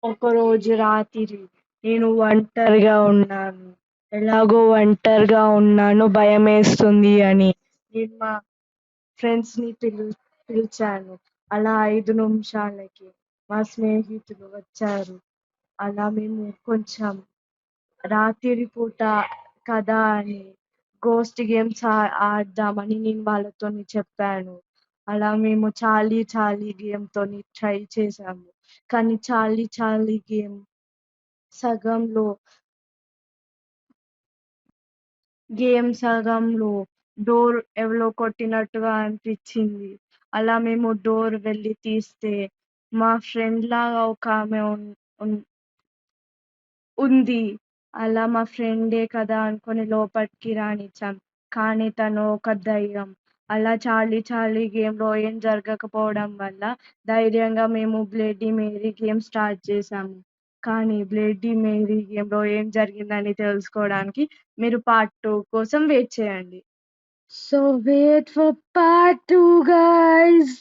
ఒకరోజు రాత్రి నేను ఒంటరిగా ఉన్నాను. ఎలాగో ఒంటరిగా ఉన్నాను భయమేస్తుంది అని నేను మా ఫ్రెండ్స్‌ని పిలిచాను. అలా 5 నిమిషాలకి మా స్నేహితులు వచ్చారు. అలా మేము కొంచెం రాత్రి పూట కదా అని గోస్ట్ గేమ్స్ ఆడదామని నేను వాళ్ళతోని చెప్పాను. అలా మేము చాలీ చాలీ గేమ్‌తోని ట్రై చేశాము. కానీ చాలీ చాలీ గేమ్ సగంలో సగంలో డోర్ ఎవరో కొట్టినట్టుగా అనిపించింది. అలా మేము డోర్ వెళ్లి తీస్తే మా ఫ్రెండ్ లాగా ఒకామె ఉన్ ఉంది. అలా మా ఫ్రెండే కదా అనుకుని లోపటికి రానిచ్చాం. కానీ తను ఒక దయ్యం. అలా చాలీ చాలీ గేమ్‌లో ఏం జరగకపోవడం వల్ల ధైర్యంగా మేము బ్లడీ మేరీ గేమ్ స్టార్ట్ చేశాము. కానీ బ్లడీ మేరీ గేమ్‌లో ఏం జరిగిందని తెలుసుకోవడానికి మీరు పార్ట్ 2 కోసం వెయిట్ చేయండి. So wait for part 2 guys.